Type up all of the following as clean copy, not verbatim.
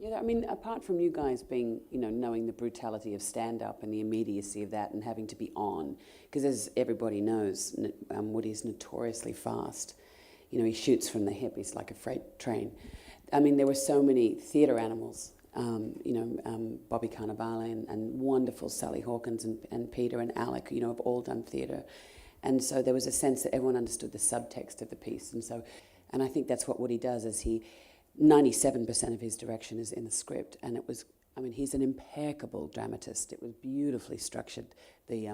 Yeah, I mean, apart from you guys being, knowing the brutality of stand-up and the immediacy of that and having to be on, because as everybody knows, Woody's notoriously fast. He shoots from the hip. He's like a freight train. I mean, there were so many theatre animals, Bobby Cannavale and wonderful Sally Hawkins and Peter and Alec, have all done theatre. And so there was a sense that everyone understood the subtext of the piece. And I think that's what Woody does, is 97% of his direction is in the script, and he's an impeccable dramatist. It was beautifully structured, the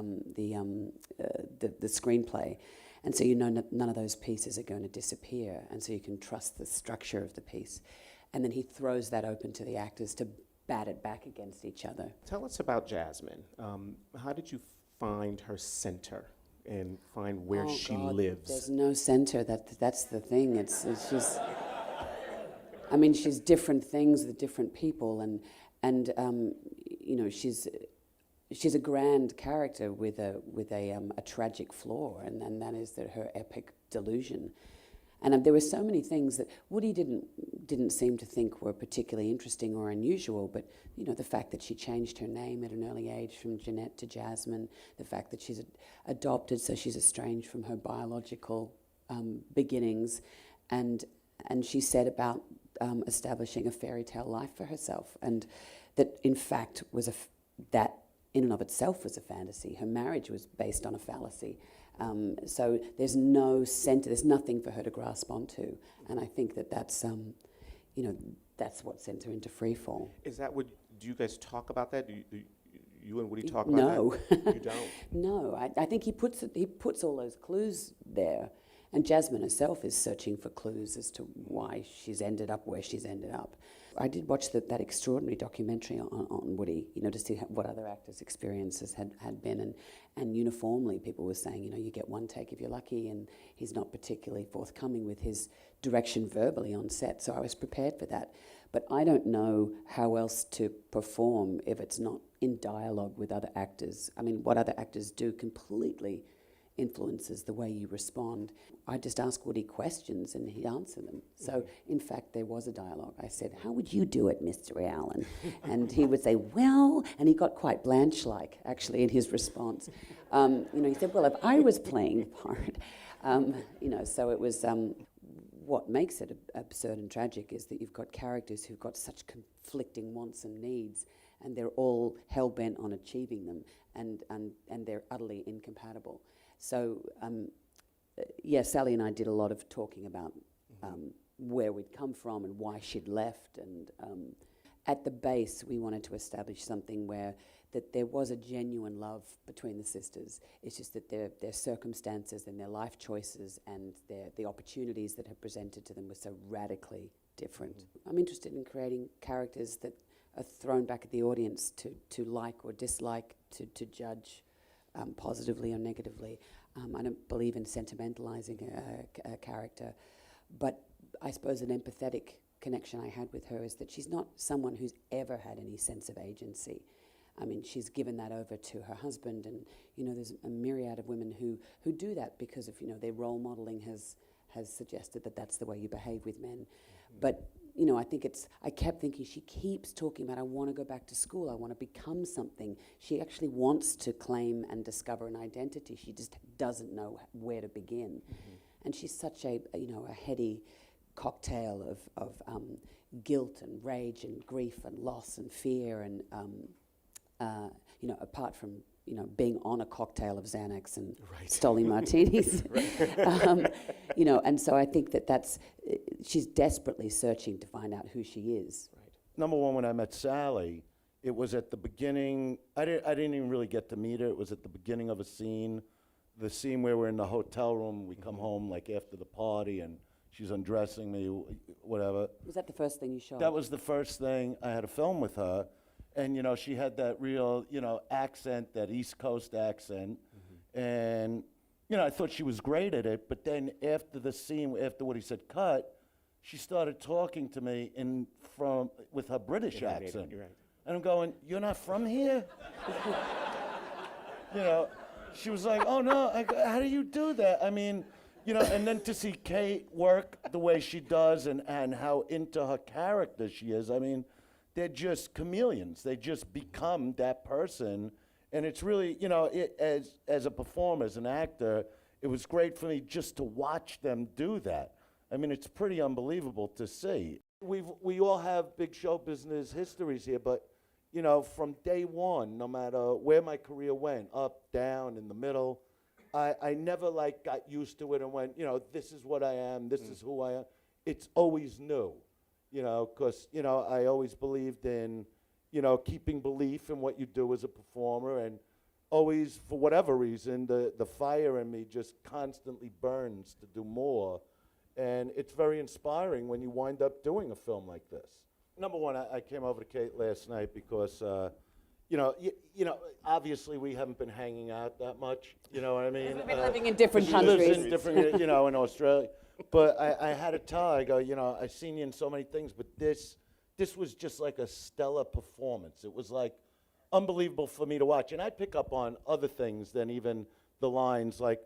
screenplay, and so none of those pieces are going to disappear, and so you can trust the structure of the piece, and then he throws that open to the actors to bat it back against each other. Tell us about Jasmine. How did you find her center and find where she lives? There's no center. That's the thing. It's just. She's different things with different people, and she's a grand character with a tragic flaw, and that is that her epic delusion. And there were so many things that Woody didn't seem to think were particularly interesting or unusual, but the fact that she changed her name at an early age from Jeanette to Jasmine, the fact that she's adopted, so she's estranged from her biological beginnings, and she said about establishing a fairy tale life for herself, and that in fact that in and of itself was a fantasy. Her marriage was based on a fallacy. So there's no center, there's nothing for her to grasp onto, and I think that's what sent her into freefall. Is that what, do you guys talk about that? Do you and Woody talk about that? No. You don't? No, I think he puts all those clues there. And Jasmine herself is searching for clues as to why she's ended up where she's ended up. I did watch that extraordinary documentary on Woody, to see what other actors' experiences had been. And uniformly, people were saying, you get one take if you're lucky, and he's not particularly forthcoming with his direction verbally on set. So I was prepared for that. But I don't know how else to perform if it's not in dialogue with other actors. I mean, what other actors do completely influences the way you respond. I just ask Woody questions and he'd answer them. So, in fact, there was a dialogue. I said, "How would you do it, Mr. Allen?" And he would say, "Well," and he got quite Blanche-like, actually, in his response. He said, "Well, if I was playing the part," so it was, what makes it absurd and tragic is that you've got characters who've got such conflicting wants and needs, and they're all hell-bent on achieving them, and they're utterly incompatible. So, Sally and I did a lot of talking about where we'd come from and why she'd left. And at the base, we wanted to establish something where that there was a genuine love between the sisters. It's just that their circumstances and their life choices and the opportunities that had presented to them were so radically different. I'm interested in creating characters that are thrown back at the audience to like or dislike, to judge positively or negatively. I don't believe in sentimentalizing a character, but I suppose an empathetic connection I had with her is that she's not someone who's ever had any sense of agency. I mean, she's given that over to her husband, and there's a myriad of women who do that because of their role modeling has suggested that that's the way you behave with men. Mm-hmm. But I kept thinking, she keeps talking about, I want to go back to school, I want to become something. She actually wants to claim and discover an identity. She just doesn't know where to begin. Mm-hmm. And she's such a heady cocktail of guilt and rage and grief and loss and fear and, apart from being on a cocktail of Xanax and Stoli martinis, and so I think that's, she's desperately searching to find out who she is. Right. Number one, when I met Sally, it was at the beginning, I didn't even really get to meet her. It was at the beginning of a scene, the scene where we're in the hotel room, we come home like after the party and she's undressing me, whatever. Was that the first thing you shot? That was the first thing I had to film with her. And, she had that real, accent, that East Coast accent. Mm-hmm. And, I thought she was great at it. But then after the scene, after what he said cut, she started talking to me with her British accent. You're right. And I'm going, "You're not from here?" She was like, "Oh, no, how do you do that?" I mean, and then to see Kate work the way she does and how into her character she is, I mean, they're just chameleons. They just become that person. And it's really, as a performer, as an actor, it was great for me just to watch them do that. I mean, it's pretty unbelievable to see. We all have big show business histories here, but, from day one, no matter where my career went, up, down, in the middle, I never got used to it and went, this is what I am, this is who I am. It's always new, because, I always believed in, keeping belief in what you do as a performer, and always, for whatever reason, the fire in me just constantly burns to do more. And it's very inspiring when you wind up doing a film like this. Number one, I came over to Cate last night because, obviously we haven't been hanging out that much. You know what I mean? We've been living in different she lives countries. in different, in Australia. But I had to tell her, I go, I've seen you in so many things, but this was just like a stellar performance. It was like unbelievable for me to watch. And I pick up on other things than even the lines. Like,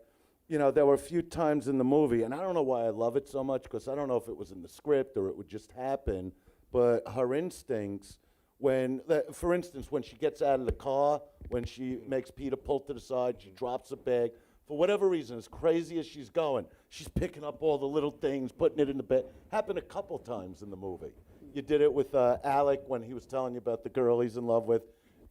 there were a few times in the movie, and I don't know why I love it so much, because I don't know if it was in the script or it would just happen, but her instincts, for instance, when she gets out of the car, when she makes Peter pull to the side, she drops a bag. For whatever reason, as crazy as she's going, she's picking up all the little things, putting it in the bag. Happened a couple times in the movie. You did it with Alec when he was telling you about the girl he's in love with.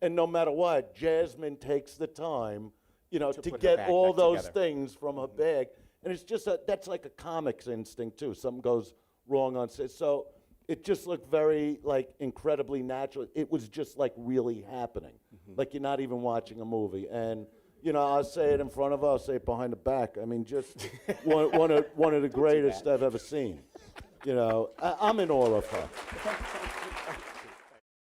And no matter what, Jasmine takes the time, to get all those things from her bag. And it's just that's like a comic's instinct too. Something goes wrong on set. So it just looked very incredibly natural. It was just really happening. Like you're not even watching a movie. And I'll say it in front of her, I'll say it behind the back. I mean, just one of the greatest I've ever seen. I'm in awe of her.